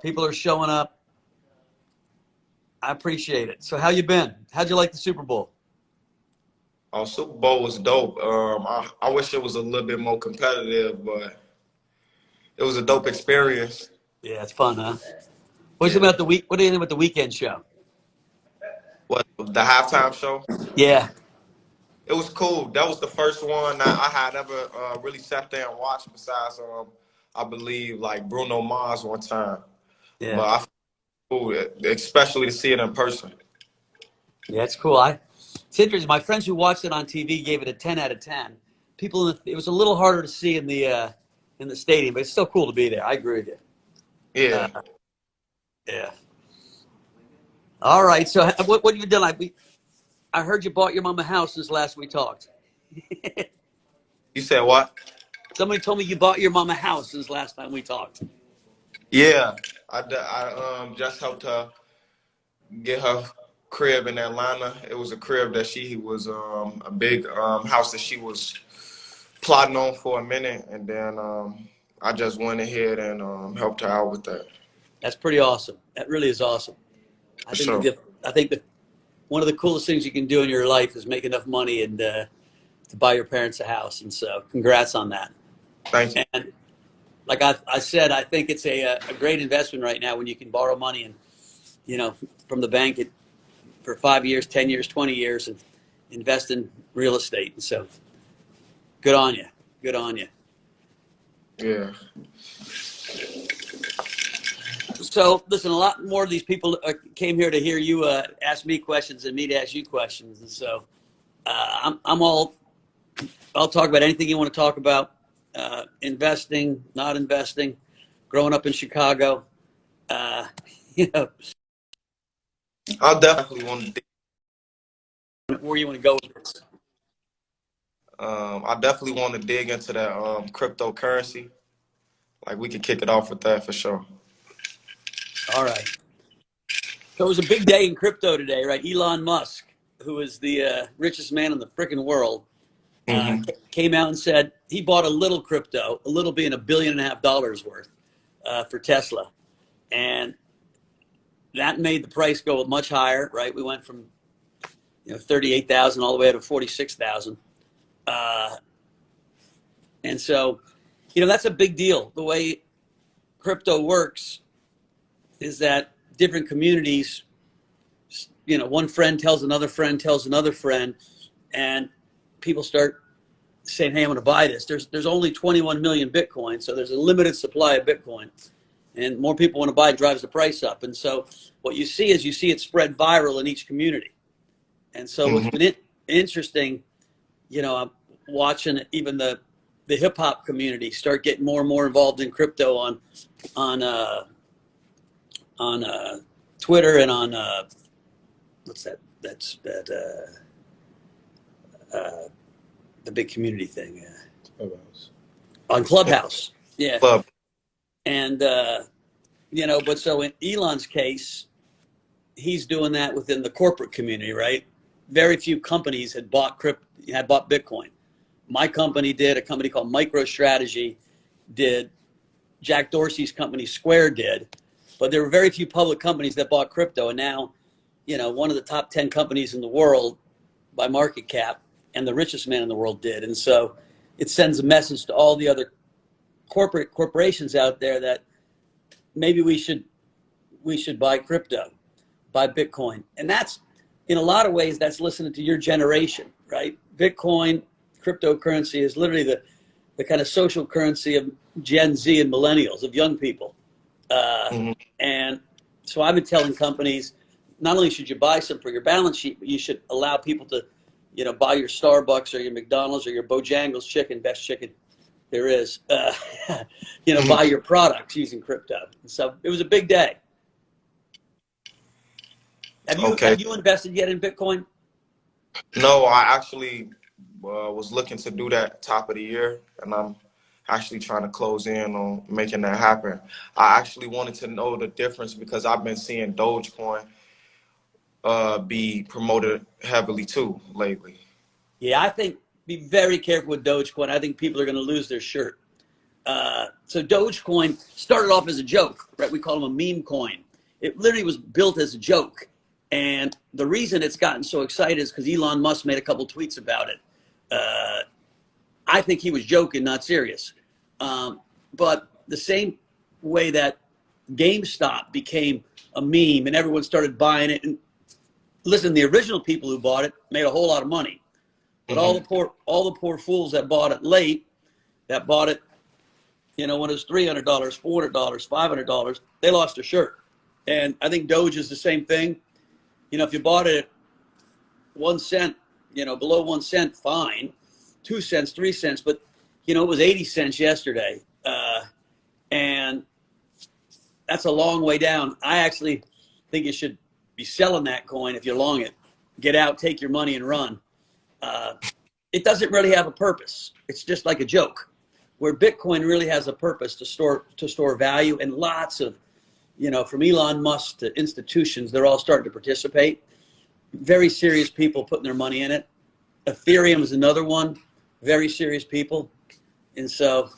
People are showing up. I appreciate it. So how you been? How'd you like the Super Bowl? Super Bowl was dope. I wish it was a little bit more competitive, but it was a dope experience. Yeah, it's fun, huh? What do you think Yeah. about the week? What do you think about the weekend show? What, the halftime show? Yeah, It was cool. That was the first one that I had ever really sat there and watched. Besides, I believe like Bruno Mars one time, but yeah, I feel cool, especially to see it in person. yeah. It's cool. It's interesting. My friends who watched it on TV gave it a 10 out of 10. People, it was a little harder to see in the stadium, but it's still cool to be there. I agree with you. Yeah. Yeah. All right. So what have you done? I heard you bought your mom a house since last we talked. You said what? Somebody told me you bought your mom a house since last time we talked. Yeah. I just helped her get her crib in Atlanta. It was a crib that she was a big house that she was plotting on for a minute, and then I just went ahead and helped her out with that That's pretty awesome. That really is awesome. I for think sure. the I think that one of the coolest things you can do in your life is make enough money and to buy your parents a house. And so, congrats on that. Thank you. And like I said, I think it's a great investment right now when you can borrow money and from the bank for 5 years, 10 years, 20 years, and invest in real estate. And so, good on you. Good on you. Yeah. So, listen, a lot more of these people came here to hear you ask me questions and me to ask you questions. And so, I'm all. I'll talk about anything you want to talk about. Investing, not investing, growing up in Chicago. Uh, you know, I definitely want to. where you want to go with this. I definitely want to dig into that cryptocurrency. Like we could kick it off with that for sure. All right. So it was a big day in crypto today, right? Elon Musk, who is the richest man in the freaking world, Hmm. came out and said he bought a little crypto, a little being $1.5 billion worth for Tesla, and that made the price go much higher. Right? We went from 38,000 all the way up to 46,000, uh, and so that's a big deal. The way crypto works is that different communities, one friend tells another friend tells another friend, and people start saying, "Hey, I'm going to buy this." There's only 21 million Bitcoin, so there's a limited supply of Bitcoin, and more people want to buy it drives the price up. And so what you see is it spread viral in each community. And so what's Hmm. been interesting, I'm watching even the hip hop community start getting more and more involved in crypto on uh, on Twitter and on what's that? That's that the big community thing on Clubhouse. Yeah, Club. and but so in Elon's case, he's doing that within the corporate community, right? Very few companies had bought Bitcoin. My company did. A company called MicroStrategy did. Jack Dorsey's company Square did, but there were very few public companies that bought crypto. And now, one of the top 10 companies in the world by market cap and the richest man in the world did. And so it sends a message to all the other corporations out there that maybe we should buy crypto, buy Bitcoin. And that's, in a lot of ways, that's listening to your generation, right? Bitcoin, cryptocurrency is literally the kind of social currency of Gen Z and millennials, of young people. Hmm. And so I've been telling companies, not only should you buy some for your balance sheet, but you should allow people to, buy your Starbucks or your McDonald's or your Bojangles chicken, best chicken there is, Hmm. buy your products using crypto. And so it was a big day. Have you Okay. have you invested yet in Bitcoin? No, I actually was looking to do that top of the year, and I'm actually trying to close in on making that happen. I actually wanted to know the difference because I've been seeing Dogecoin be promoted heavily too lately. Yeah, I think be very careful with Dogecoin. I think people are going to lose their shirt. So Dogecoin started off as a joke, right? We call them a meme coin. It literally was built as a joke. And the reason it's gotten so excited is because Elon Musk made a couple tweets about it. I think he was joking, not serious. But the same way that GameStop became a meme and everyone started buying it. And listen, the original people who bought it made a whole lot of money. But all the poor fools that bought it late, that bought it, when it was $300, $400, $500, they lost their shirt. And I think Doge is the same thing. If you bought it at 1 cent, below 1 cent, fine. 2 cents, 3 cents, but it was 80 cents yesterday. And that's a long way down. I actually think you should be selling that coin if you're long it. Get out, take your money and run. It doesn't really have a purpose. It's just like a joke. Where Bitcoin really has a purpose to store value, and lots of, from Elon Musk to institutions, they're all starting to participate. Very serious people putting their money in it. Ethereum is another one. Very serious people. And so,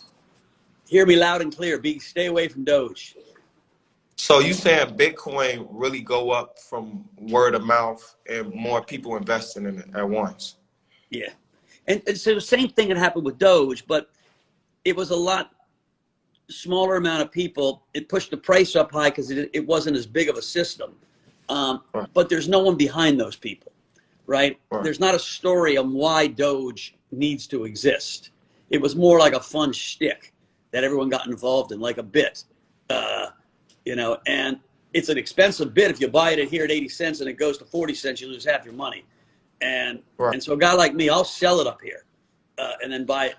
hear me loud and clear. Stay away from Doge. So you saying Bitcoin really go up from word of mouth and more people investing in it at once? Yeah. And so the same thing that happened with Doge, but it was a lot smaller amount of people. It pushed the price up high because it wasn't as big of a system. Right. But there's no one behind those people, right? Right. There's not a story on why Doge needs to exist. It was more like a fun shtick that everyone got involved in, like a bit, and it's an expensive bit. If you buy it here at 80 cents and it goes to 40 cents, you lose half your money. And so a guy like me, I'll sell it up here and then buy it,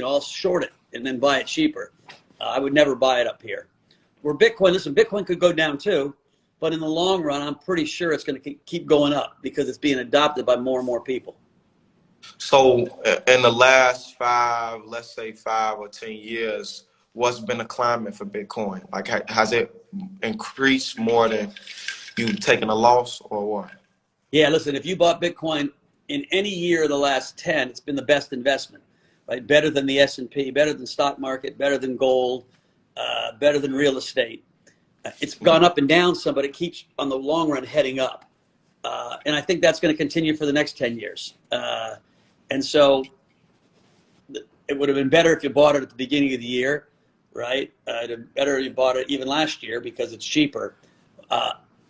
I'll short it and then buy it cheaper. I would never buy it up here. Where Bitcoin could go down too, but in the long run, I'm pretty sure it's going to keep going up because it's being adopted by more and more people. So in the last 5 or 10 years, what's been the climate for Bitcoin? Like, has it increased more than you taking a loss or what? Yeah, listen, if you bought Bitcoin in any year of the last 10, it's been the best investment, right? Better than the S&P, better than stock market, better than gold, better than real estate. It's gone up and down some, but it keeps on the long run heading up. And I think that's going to continue for the next 10 years. And so it would have been better if you bought it at the beginning of the year, right? Better if you bought it even last year because it's cheaper.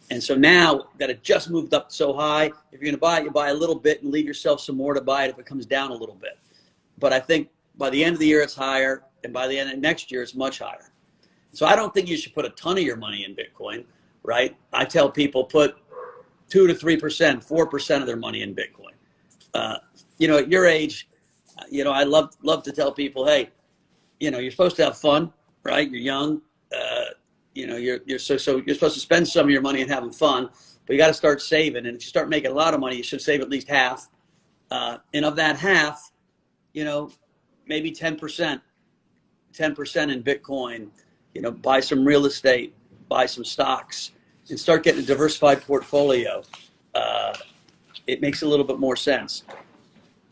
And so now that it just moved up so high, if you're going to buy it, you buy a little bit and leave yourself some more to buy it if it comes down a little bit. But I think by the end of the year, it's higher. And by the end of next year, it's much higher. So I don't think you should put a ton of your money in Bitcoin, right? I tell people put 2 to 3%, 4% of their money in Bitcoin. At your age, I love to tell people, hey, you're supposed to have fun, right? You're young. You're supposed to spend some of your money on having fun, but you got to start saving. And if you start making a lot of money, you should save at least half. And of that half, maybe 10% in Bitcoin, buy some real estate, buy some stocks, and start getting a diversified portfolio. It makes a little bit more sense.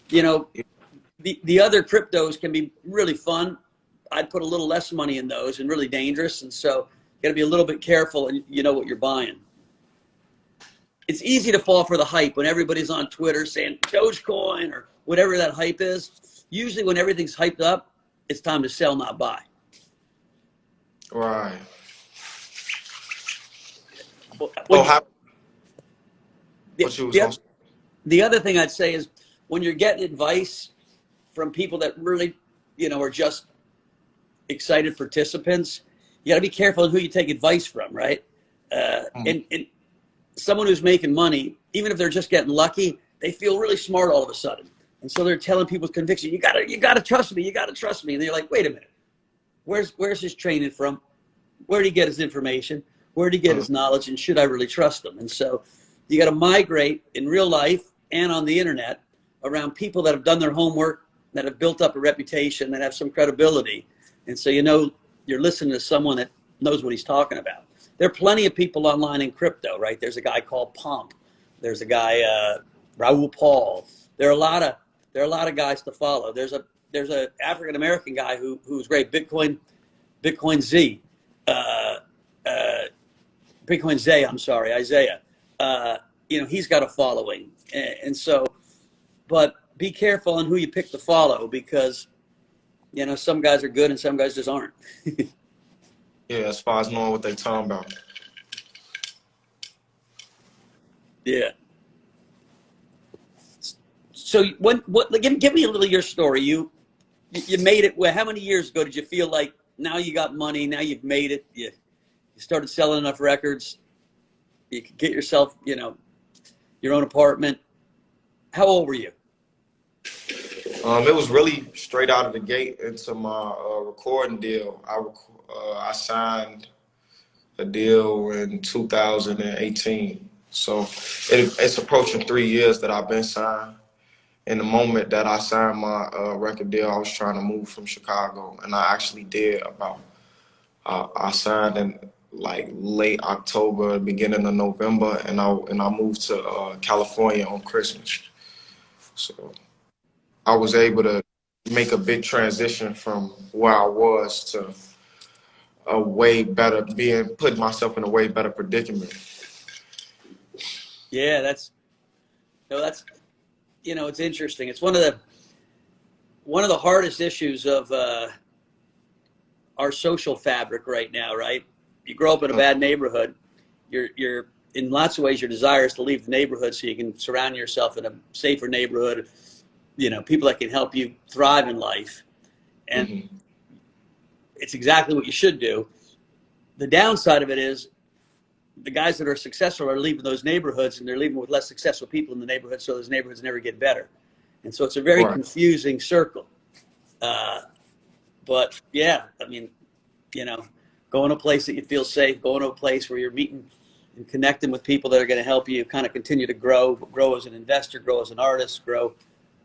The other cryptos can be really fun. I'd put a little less money in those and really dangerous. And so you got to be a little bit careful and you know what you're buying. It's easy to fall for the hype when everybody's on Twitter saying Dogecoin or whatever that hype is. Usually when everything's hyped up, it's time to sell, not buy. Right. The other thing I'd say is when you're getting advice from people that really, are just excited participants, you got to be careful who you take advice from, right? And someone who's making money, even if they're just getting lucky, they feel really smart all of a sudden. And so they're telling people with conviction, you gotta trust me, you gotta trust me. And they're like, wait a minute, where's his training from? Where did he get his information? Where did he get his knowledge? And should I really trust him? And so you got to migrate in real life and on the internet around people that have done their homework, that have built up a reputation, that have some credibility. And so you're listening to someone that knows what he's talking about. There are plenty of people online in crypto, right? There's a guy called Pomp. There's a guy, Raoul Paul. There are a lot of guys to follow. There's there's a African American guy who's great, Bitcoin Z, uh, uh, Bitcoin Zay. I'm sorry, Isaiah. You know, he's got a following, and so, but be careful on who you pick to follow, because you know some guys are good and some guys just aren't. Yeah, as far as knowing what they talking about. Yeah. So what? Give me a little of your story. You made it. Well, how many years ago did you feel like now you got money? Now you've made it. You started selling enough records. You could get yourself, you know, your own apartment. How old were you? It was really straight out of the gate into my recording deal. I signed a deal in 2018. So it's approaching 3 years that I've been signed. In the moment that I signed my record deal, I was trying to move from Chicago, and I actually did. I signed in like late October, beginning of November, and I moved to California on Christmas. So I was able to make a big transition from where I was to a way better, putting myself in a way better predicament. Yeah, that's you know, it's interesting. It's one of the hardest issues of our social fabric right now, right? You grow up in a bad neighborhood. You're in lots of ways your desire is to leave the neighborhood so you can surround yourself in a safer neighborhood. You know, people that can help you thrive in life, and Mm-hmm. it's exactly what you should do. The downside of it is the guys that are successful are leaving those neighborhoods, and they're leaving with less successful people in the neighborhood, so those neighborhoods never get better. And so it's a very Right. confusing circle. Uh, but yeah, I mean, you know, going to a place that you feel safe, going to a place where you're meeting and connecting with people that are going to help you kind of continue to grow as an investor, grow as an artist, grow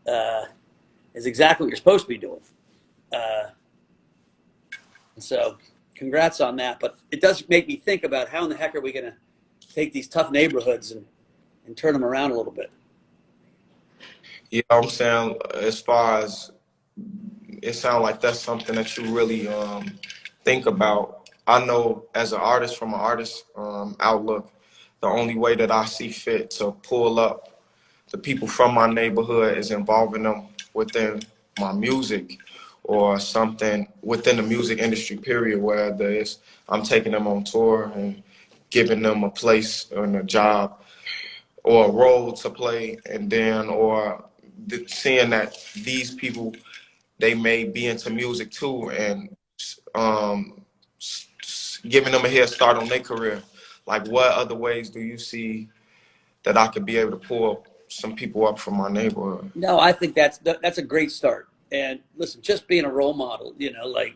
uh, is exactly what you're supposed to be doing. Uh, so congrats on that. But it does make me think about how in the heck are we going to take these tough neighborhoods and turn them around a little bit. You know what I'm saying? As far as it sounds like that's something that you really think about. I know as an artist, from an artist outlook, the only way that I see fit to pull up the people from my neighborhood is involving them within my music or something within the music industry, period, whether it's I'm taking them on tour and giving them a place and a job or a role to play, and then or seeing that these people, they may be into music too, and um, giving them a head start on their career. Like, what other ways do you see that I could be able to pull some people up from my neighborhood? No, I think that's a great start. And listen, just being a role model, you know, like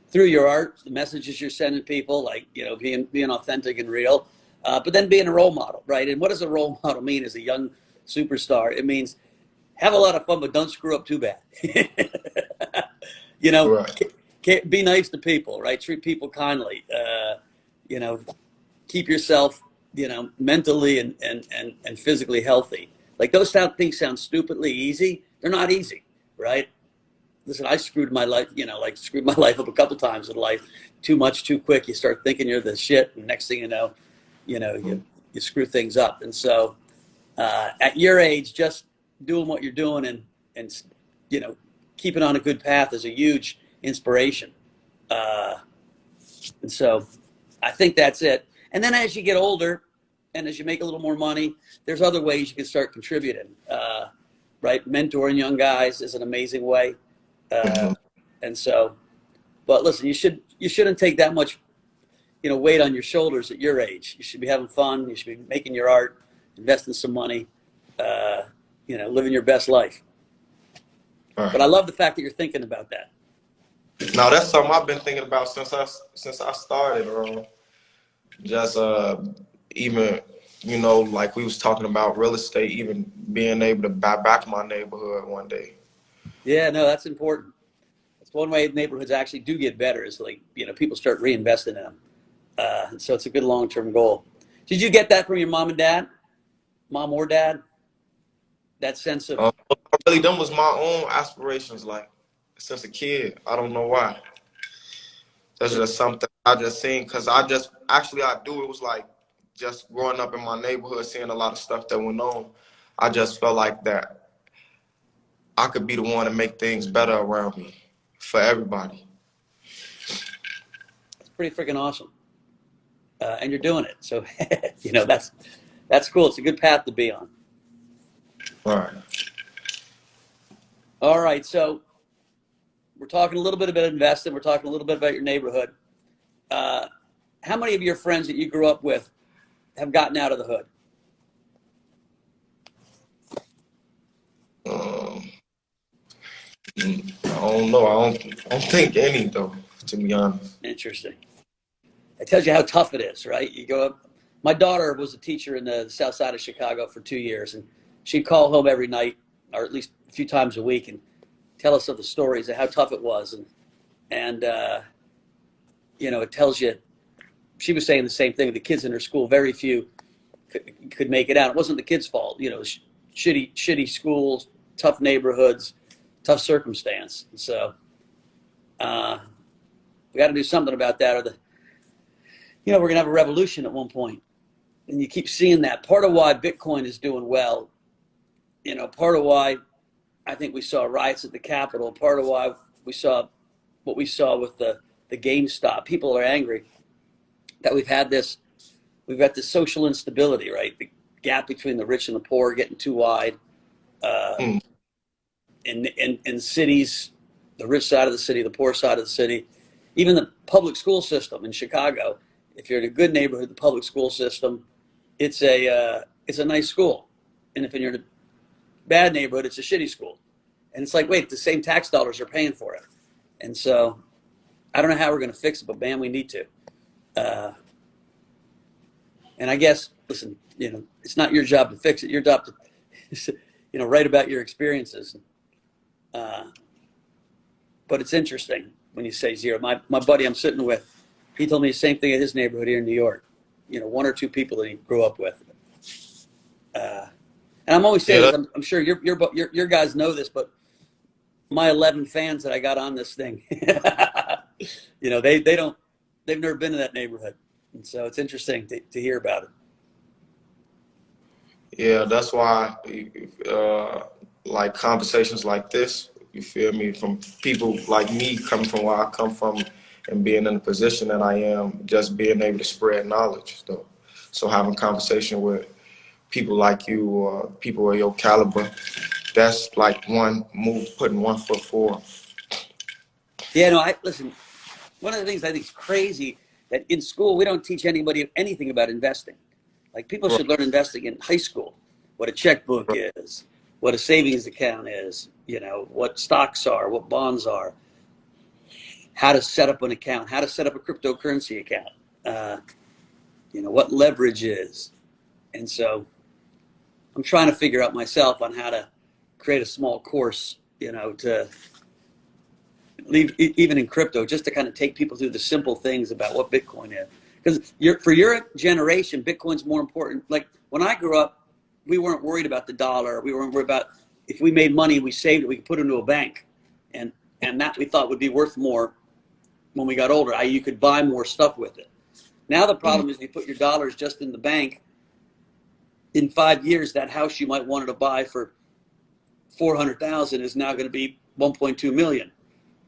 through your art, the messages you're sending people, like, you know, being authentic and real, but then being a role model, right? And what does a role model mean as a young superstar? It means have a lot of fun, but don't screw up too bad. You know, Right. be nice to people, right? Treat people kindly. You know, keep yourself, you know, mentally and physically healthy. Like things sound stupidly easy. They're not easy, right? Listen, I screwed my life, you know, like screwed my life up a couple times in life. Too much, too quick. You start thinking you're the shit, and next thing you screw things up. And so, at your age, just doing what you're doing and you know, keeping on a good path is a huge inspiration. Uh, and so, I think that's it. And then as you get older, and as you make a little more money, there's other ways you can start contributing. Right, mentoring young guys is an amazing way. Uh, Hmm. and so, but listen, you shouldn't take that much, you know, weight on your shoulders at your age. You should be having fun. You should be making your art, investing some money, uh, you know, living your best life. But I Right. love the fact that you're thinking about that. Now that's something I've been thinking about since I started, bro. Just even, you know, like we was talking about real estate, even being able to buy back my neighborhood one day. Yeah, no, that's important. That's one way neighborhoods actually do get better is like, you know, people start reinvesting in them. So it's a good long-term goal. Did you get that from your mom and dad, mom or dad? That sense of, Really, them was my own aspirations. Like, since a kid. I don't know why. That's just something I just seen because I do. It was like just growing up in my neighborhood, seeing a lot of stuff that went on. I just felt like that I could be the one to make things better around me for everybody. It's pretty freaking awesome. And you're doing it. So, you know, that's cool. It's a good path to be on. All right. All right. So we're talking a little bit about investing. We're talking a little bit about your neighborhood. How many of your friends that you grew up with have gotten out of the hood? Um, I don't know. I don't think any though, to be honest. Interesting. It tells you how tough it is, right? You go up. My daughter was a teacher in the south side of Chicago for 2 years, and she'd call home every night, or at least a few times a week, and tell us of the stories of how tough it was. And you know, it tells you. She was saying the same thing. The kids in her school, very few could make it out. It wasn't the kids' fault. You know, shitty schools, tough neighborhoods, tough circumstance. So we got to do something about that, or we're going to have a revolution at one point. And you keep seeing that. Part of why Bitcoin is doing well, part of why I think we saw riots at the Capitol, part of why we saw what we saw with the GameStop. People are angry that we've got this social instability, right? The gap between the rich and the poor getting too wide. In cities, the rich side of the city, the poor side of the city, even the public school system in Chicago. If you're in a good neighborhood, the public school system, it's a nice school, and if you're in a bad neighborhood, it's a shitty school. And it's like, wait, the same tax dollars are paying for it. And so I don't know how we're going to fix it, but man, we need to. And I guess, listen, it's not your job to fix it. Your job to, write about your experiences. But it's interesting when you say zero. My buddy I'm sitting with, he told me the same thing in his neighborhood here in New York. One or two people that he grew up with. And I'm always saying this. I'm sure your guys know this, but my 11 fans that I got on this thing, they've never been to that neighborhood, and so it's interesting to hear about it. Yeah, that's why, like conversations like this, you feel me, from people like me coming from where I come from and being in the position that I am, just being able to spread knowledge, though. So having conversation with people like you or people of your caliber, that's like putting one foot forward. Yeah, no, listen, one of the things I think is crazy that in school we don't teach anybody anything about investing. Like people should learn investing in high school, what a checkbook is, what a savings account is, what stocks are, what bonds are, how to set up an account, how to set up a cryptocurrency account, what leverage is. And so I'm trying to figure out myself on how to create a small course, to leave even in crypto, just to kind of take people through the simple things about what Bitcoin is. Because for your generation, Bitcoin's more important. Like when I grew up, we weren't worried about the dollar. We weren't worried about if we made money, we saved it, we could put it into a bank. And that we thought would be worth more when we got older. You could buy more stuff with it. Now the problem is you put your dollars just in the bank. In 5 years, that house you might wanted to buy for $400,000 is now going to be 1.2 million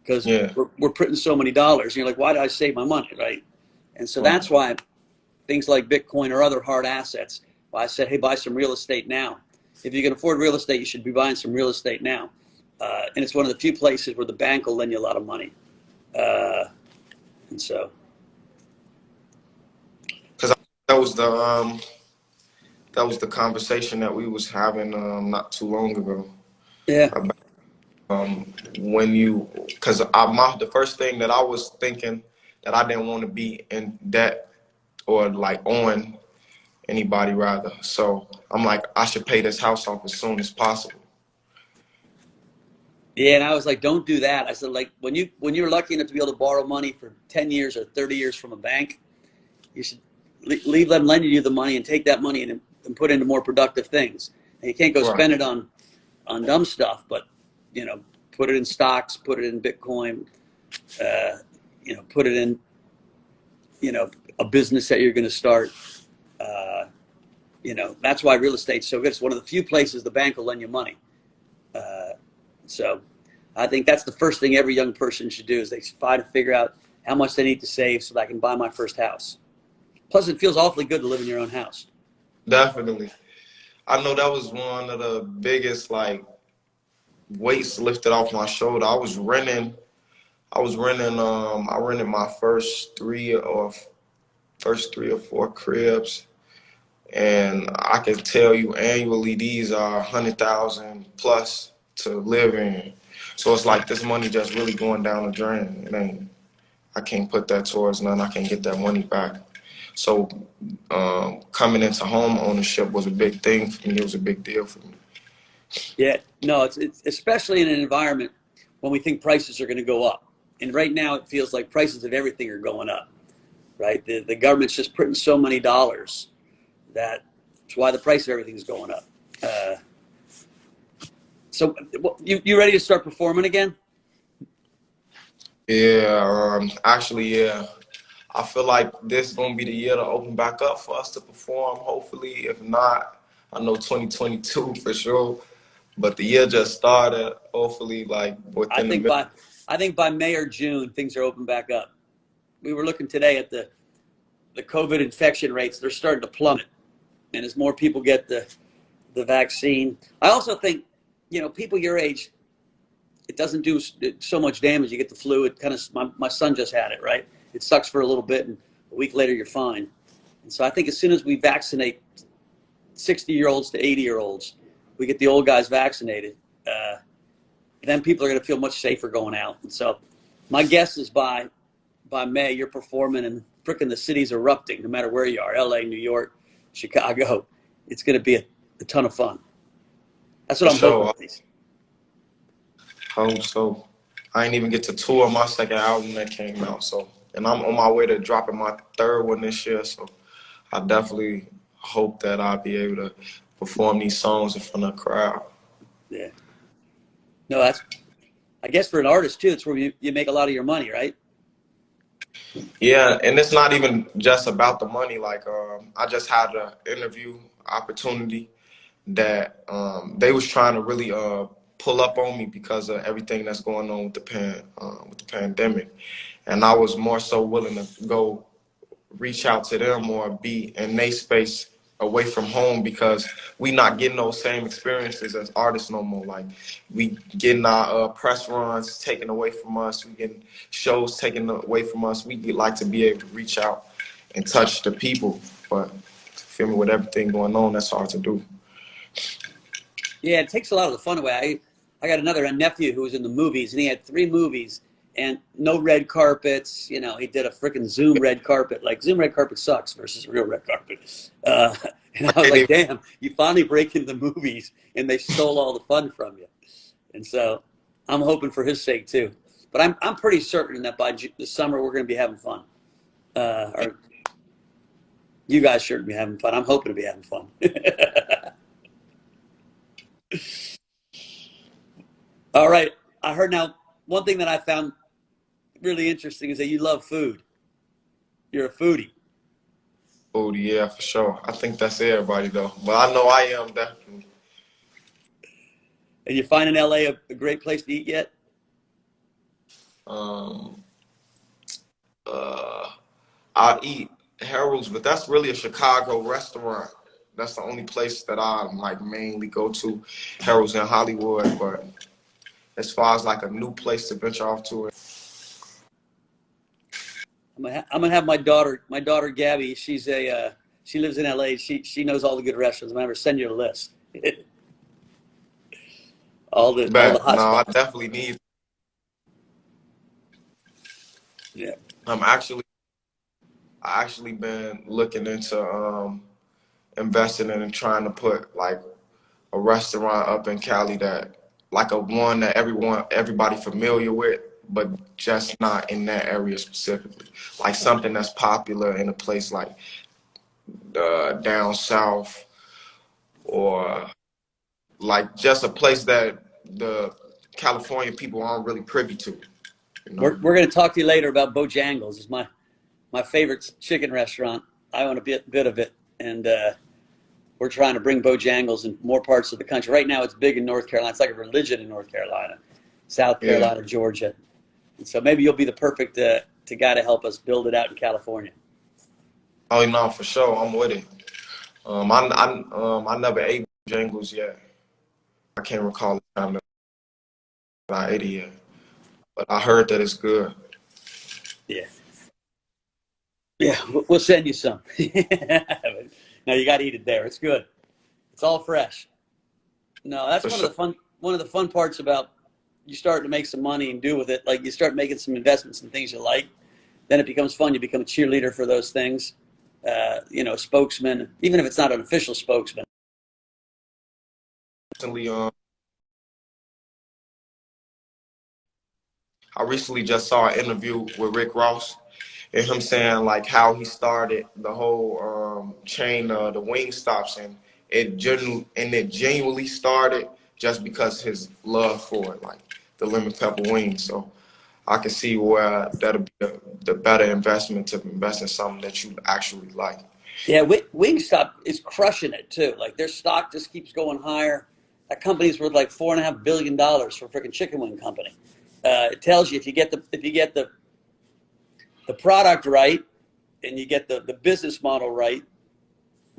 because we're printing so many dollars. And you're like, why did I save my money, right? And so that's why things like Bitcoin or other hard assets, why I said, hey, buy some real estate now. If you can afford real estate, you should be buying some real estate now. And it's one of the few places where the bank will lend you a lot of money. And so. Because that was the conversation that we was having not too long ago. Yeah. About, because the first thing that I was thinking that I didn't want to be in debt or like on anybody rather. So I'm like, I should pay this house off as soon as possible. Yeah, and I was like, don't do that. I said, like, when you're lucky enough to be able to borrow money for 10 years or 30 years from a bank, you should leave them lending you the money and take that money and put it into more productive things. And you can't go spend it on dumb stuff, but put it in stocks, put it in Bitcoin, put it in, a business that you're going to start. Uh, that's why real estate's so good. It's one of the few places the bank will lend you money. Uh, so I think that's the first thing every young person should do is they try to figure out how much they need to save so that I can buy my first house. Plus, it feels awfully good to live in your own house. Definitely. I know that was one of the biggest like weights lifted off my shoulder. I rented my first 3 or 4 cribs, and I can tell you annually these are 100,000 plus to live in. So it's like this money just really going down the drain. I can't put that towards none. I can't get that money back. So coming into home ownership was a big thing for me. It was a big deal for me. Yeah, no, it's especially in an environment when we think prices are going to go up. And right now, it feels like prices of everything are going up, right? The government's just printing so many dollars that's why the price of everything is going up. Uh, so, you ready to start performing again? Yeah, actually, yeah. I feel like this is gonna be the year to open back up for us to perform. Hopefully, if not, I know 2022 for sure. But the year just started. Hopefully, like I within the think middle. by I think by May or June, things are open back up. We were looking today at the COVID infection rates; they're starting to plummet, and as more people get the vaccine, I also think, people your age, it doesn't do so much damage. You get the flu. It kind of my son just had it, right? It sucks for a little bit, and a week later you're fine. And so I think as soon as we vaccinate 60-year-olds to 80-year-olds, we get the old guys vaccinated. Uh, then people are going to feel much safer going out. And so my guess is by May you're performing and frickin' the city's erupting, no matter where you are, LA, New York, Chicago. It's going to be a ton of fun. That's For what I'm hoping sure. at least. I hope so. I ain't even get to tour my second album that came out. So, and I'm on my way to dropping my third one this year. So, I definitely hope that I'll be able to perform these songs in front of a crowd. Yeah. No, that's, I guess for an artist too, it's where you make a lot of your money, right? Yeah, and it's not even just about the money. Like, I just had an interview opportunity that they was trying to really pull up on me because of everything that's going on with with the pandemic, and I was more so willing to go reach out to them or be in their space away from home because we not getting those same experiences as artists no more. Like we getting our press runs taken away from us. We getting shows taken away from us. We like to be able to reach out and touch the people, but feel me, with everything going on, that's hard to do. Yeah, it takes a lot of the fun away. I got a nephew who was in the movies, and he had 3 movies and no red carpets. He did a freaking Zoom red carpet. Like Zoom red carpet sucks versus real red carpet. And I I was can't like, even, damn, you finally break into movies, and they stole all the fun from you. And so I'm hoping for his sake too. But I'm pretty certain that by the summer we're going to be having fun. Or you guys should be having fun. I'm hoping to be having fun. All right. I heard now one thing that I found really interesting is that you love food. You're a foodie. oh yeah, for sure. I think that's everybody though, but I know I am definitely. And you find in LA a great place to eat yet? Um, uh, I eat Harold's, but that's really a Chicago restaurant. That's the only place that I like mainly go to. Harold's in Hollywood, but as far as like a new place to venture off to, I'm gonna have my daughter Gabby. She lives in LA. She knows all the good restaurants. I'm gonna have her send you a list. All the but hot no, I spots. definitely need. Yeah. I'm actually, I actually been looking into investing in and trying to put like a restaurant up in Cali that like a one that everybody familiar with, but just not in that area specifically. Like something that's popular in a place like down south or like just a place that the California people aren't really privy to. You know. We're going to talk to you later about Bojangles. It's my favorite chicken restaurant. I own a bit of it, and we're trying to bring Bojangles in more parts of the country. Right now, it's big in North Carolina. It's like a religion in North Carolina, South Yeah. Carolina, Georgia. And so maybe you'll be the perfect guy to help us build it out in California. Oh no, for sure, I'm with it. I never ate Bojangles yet. I can't recall the time that I ate it yet, but I heard that it's good. Yeah. Yeah, we'll send you some. No, you got to eat it there. It's good. It's all fresh. No, that's For sure. one of the fun parts about you start to make some money and do with it. Like you start making some investments in things you like, then it becomes fun. You become a cheerleader for those things. Spokesman, even if it's not an official spokesman. Recently, I recently just saw an interview with Rick Ross and him saying like how he started the whole chain of the wing stops, and it genuinely started just because his love for it, like the lemon pepper wings. So I can see where that'll be the better investment to invest in something that you actually like. Yeah, Wingstop is crushing it too. Like their stock just keeps going higher. That company's worth like $4.5 billion for a freaking chicken wing company. It tells you if you get the product right and you get the business model right,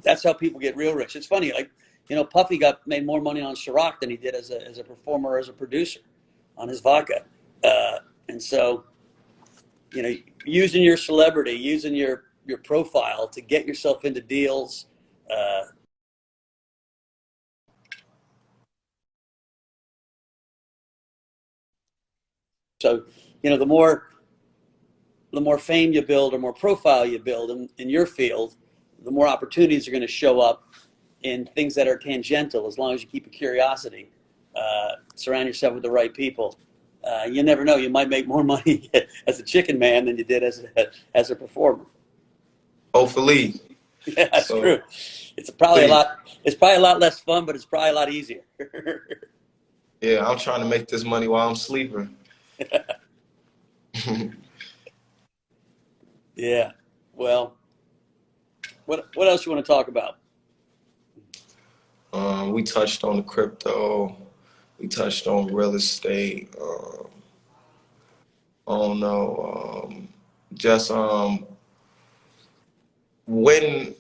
that's how people get real rich. It's funny, like Puffy made more money on Ciroc than he did as a performer or as a producer on his vodka, and so using your celebrity, using your profile to get yourself into deals. Uh, so the more fame you build or more profile you build in your field, the more opportunities are going to show up in things that are tangential, as long as you keep a curiosity. Surround yourself with the right people. You never know. You might make more money as a chicken man than you did as a performer. Hopefully. Yeah, that's So true. It's probably a please, lot. It's probably a lot less fun, but it's probably a lot easier. yeah, I'm trying to make this money while I'm sleeping. Yeah. Well, what else you want to talk about? We touched on the crypto. We touched on real estate. I don't know. Just when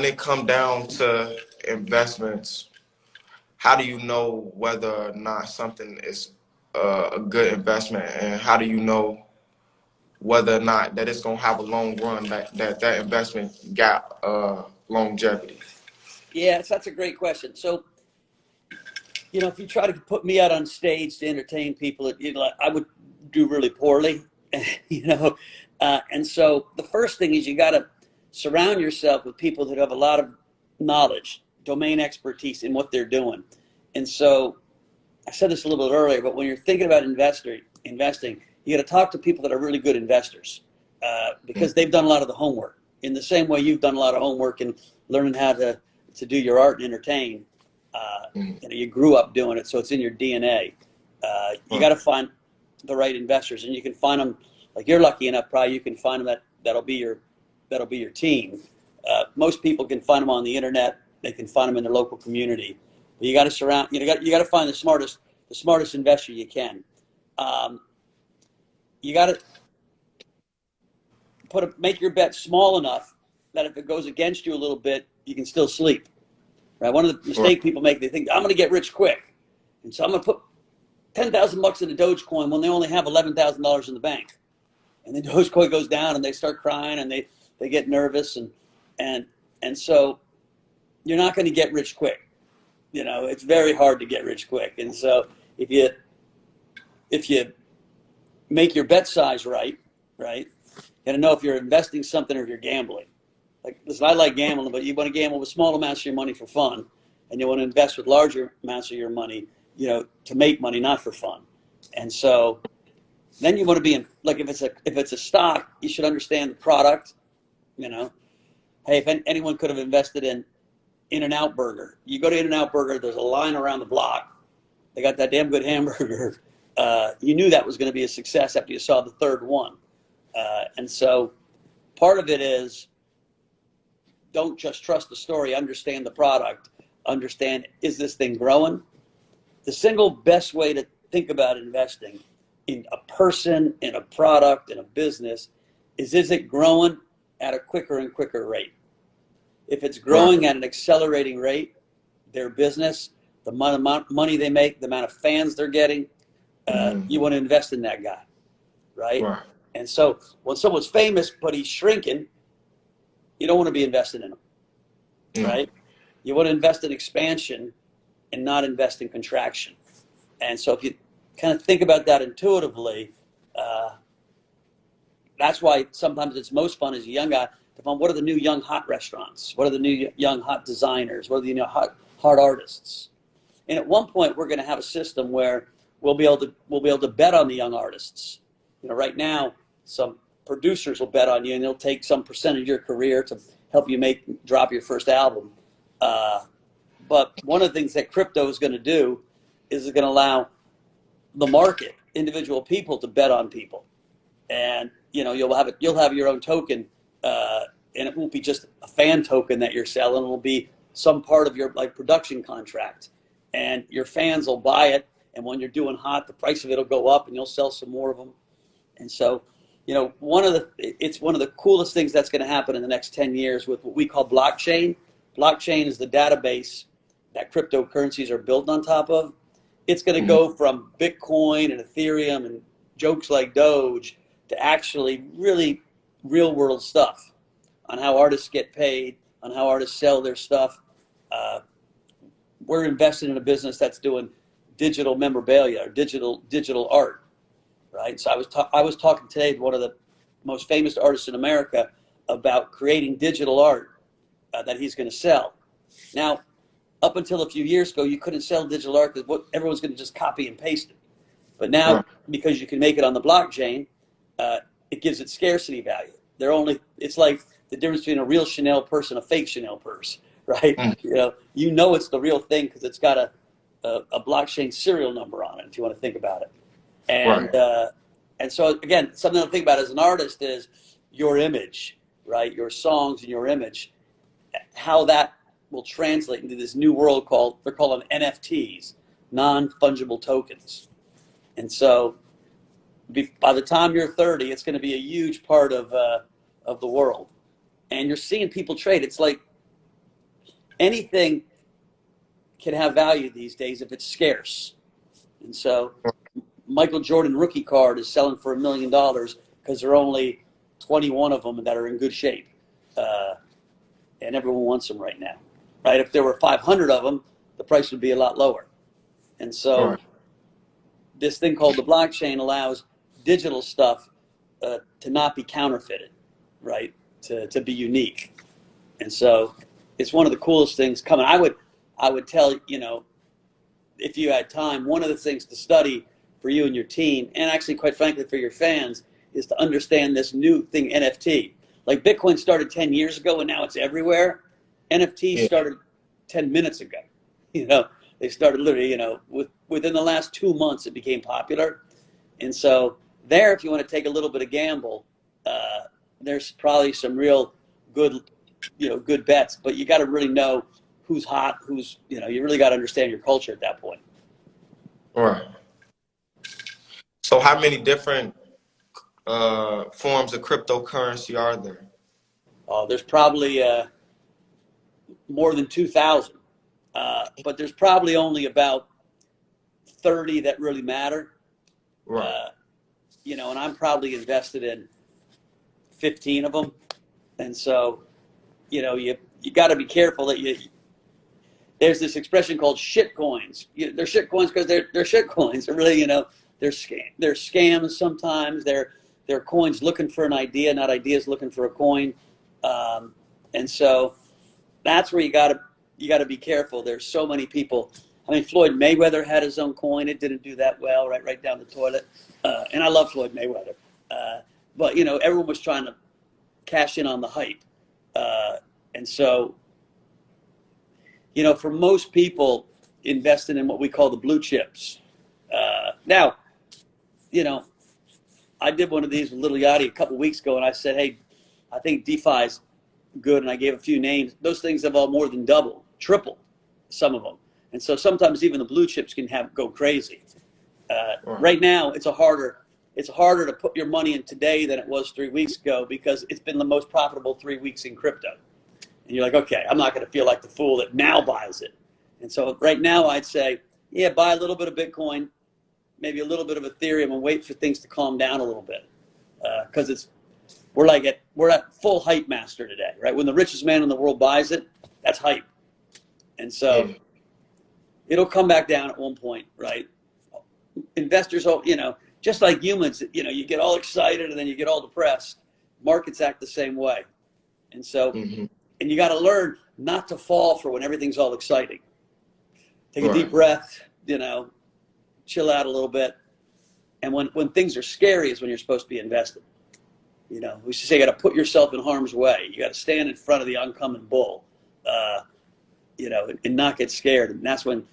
it come down to investments, how do you know whether or not something is a good investment, and how do you know whether or not that it's gonna have a long run, that investment got longevity? Yeah, that's a great question. So, if you try to put me out on stage to entertain people, I would do really poorly. you know, and so the first thing is you got to surround yourself with people that have a lot of knowledge, domain expertise in what they're doing. And so I said this a little bit earlier, but when you're thinking about investing, you got to talk to people that are really good investors because they've done a lot of the homework. In the same way you've done a lot of homework in learning how to do your art and entertain. You grew up doing it, so it's in your DNA. You got to find the right investors, and you can find them. Like you're lucky enough, probably you can find them that'll be your team. Most people can find them on the internet. They can find them in their local community. But you got to surround. You got to find the smartest investor you can. You got to make your bet small enough that if it goes against you a little bit, you can still sleep. Right? One of the mistake people make, they think I'm going to get rich quick, and so I'm going to put $10,000 into Dogecoin when they only have $11,000 in the bank, and then Dogecoin goes down and they start crying and they get nervous and so you're not going to get rich quick. It's very hard to get rich quick, and so if you make your bet size right, you got to know if you're investing something or if you're gambling. Like, listen, I like gambling, but you want to gamble with small amounts of your money for fun, and you want to invest with larger amounts of your money, to make money, not for fun. And so then you want to be in, like, if it's a stock, you should understand the product. Hey, if anyone could have invested in In-N-Out Burger, you go to In-N-Out Burger, there's a line around the block, they got that damn good hamburger. You knew that was going to be a success after you saw the third one. And so part of it is don't just trust the story, understand the product, understand, is this thing growing? The single best way to think about investing in a person, in a product, in a business is it growing at a quicker and quicker rate? If it's growing at an accelerating rate, their business, the amount of money they make, the amount of fans they're getting, you want to invest in that guy, right? Right. And so when someone's famous but he's shrinking, you don't want to be invested in him, right? You want to invest in expansion and not invest in contraction. And so if you kind of think about that intuitively, that's why sometimes it's most fun as a young guy to find what are the new young hot restaurants, what are the new young hot designers, what are the new hot artists. And at one point we're going to have a system where we'll be able to bet on the young artists. You know, right now some producers will bet on you and they'll take some percent of your career to help you drop your first album. But one of the things that crypto is going to do is it's going to allow the market, individual people, to bet on people. And you know, you'll have your own token, and it won't be just a fan token that you're selling. It'll be some part of your production contract, and your fans will buy it. And when you're doing hot, the price of it will go up, and you'll sell some more of them. And so, you know, it's one of the coolest things that's going to happen in the next 10 years with what we call blockchain. Blockchain is the database that cryptocurrencies are built on top of. It's going to go from Bitcoin and Ethereum and jokes like Doge to actually really real world stuff on how artists get paid, on how artists sell their stuff. We're invested in a business that's doing digital memorabilia or digital art, right? So I was talking today to one of the most famous artists in America about creating digital art that he's going to sell. Now, up until a few years ago, you couldn't sell digital art because everyone's going to just copy and paste it. But now, because you can make it on the blockchain, it gives it scarcity value. It's like the difference between a real Chanel purse and a fake Chanel purse, right? You know it's the real thing because it's got a blockchain serial number on it, if you want to think about it. And so again, something to think about as an artist is your image, right? Your songs and your image, how that will translate into this new world they're calling NFTs, non-fungible tokens. And so by the time you're 30, it's going to be a huge part of the world. And you're seeing people trade. It's like anything can have value these days if it's scarce. And so Michael Jordan rookie card is selling for $1 million because there are only 21 of them that are in good shape. And everyone wants them right now, right? If there were 500 of them, the price would be a lot lower. And so this thing called the blockchain allows digital stuff to not be counterfeited, right? To be unique. And so it's one of the coolest things coming. I would tell, you know, if you had time, one of the things to study for you and your team, and actually, quite frankly, for your fans, is to understand this new thing, NFT. Like Bitcoin started 10 years ago and now it's everywhere. NFTs started 10 minutes ago. You know, they started literally, you know, within the last 2 months it became popular. And so there, if you want to take a little bit of gamble, there's probably some real good bets, but you got to really know who's hot, you really got to understand your culture at that point. All right. So how many different forms of cryptocurrency are there? There's probably more than 2,000, but there's probably only about 30 that really matter. Right. You know, and I'm probably invested in 15 of them. And so, you know, you got to be careful that there's this expression called shit coins. They're shit coins because they're shit coins. They're really, you know, they're scams sometimes. They're coins looking for an idea, not ideas looking for a coin. And so that's where you got to be careful. There's so many people. I mean, Floyd Mayweather had his own coin. It didn't do that well, right down the toilet. And I love Floyd Mayweather. But, you know, everyone was trying to cash in on the hype. And so, you know, for most people, investing in what we call the blue chips. Now, you know, I did one of these with Little Yachty a couple weeks ago, and I said, hey, I think DeFi's good, and I gave a few names. Those things have all more than doubled, tripled, some of them. And so sometimes even the blue chips can go crazy. Right now, it's harder to put your money in today than it was 3 weeks ago because it's been the most profitable 3 weeks in crypto. And you're like, okay, I'm not going to feel like the fool that now buys it. And so right now I'd say, yeah, buy a little bit of Bitcoin, maybe a little bit of Ethereum, and wait for things to calm down a little bit. Because we're at full hype master today, right? When the richest man in the world buys it, that's hype. And so it'll come back down at one point, right? Investors, just like humans, you get all excited and then you get all depressed. Markets act the same way. And so, and you got to learn not to fall for when everything's all exciting. Take a deep breath, chill out a little bit. And when things are scary is when you're supposed to be invested. We used to say you got to put yourself in harm's way. You got to stand in front of the oncoming bull, and not get scared. And that's when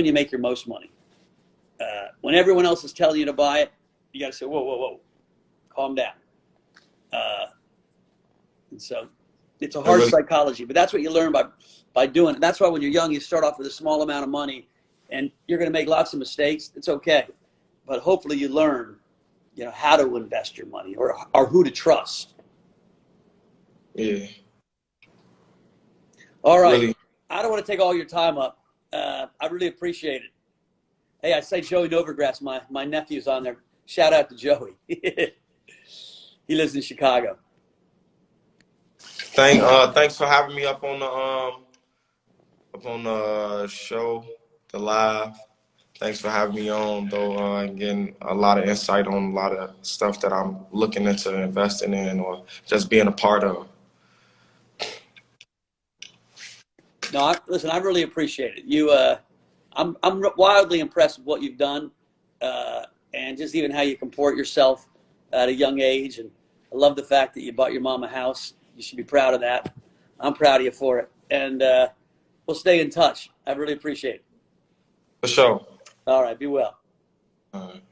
you make your most money. When everyone else is telling you to buy it, you got to say, whoa, calm down. And so it's a hard psychology, but that's what you learn by doing it. That's why when you're young, you start off with a small amount of money, and you're going to make lots of mistakes. It's okay. But hopefully you learn, how to invest your money or who to trust. Yeah. All right. Really? I don't want to take all your time up. I really appreciate it. Hey, I say Joey Novograss, my nephew's on there. Shout out to Joey. He lives in Chicago. Thanks for having me up on the show, the live. Thanks for having me on, though, and getting a lot of insight on a lot of stuff that I'm looking into investing in or just being a part of. No, listen, I really appreciate it. I'm wildly impressed with what you've done, and just even how you comport yourself at a young age. And I love the fact that you bought your mom a house. You should be proud of that. I'm proud of you for it. And we'll stay in touch. I really appreciate it. For sure. All right. Be well. All right.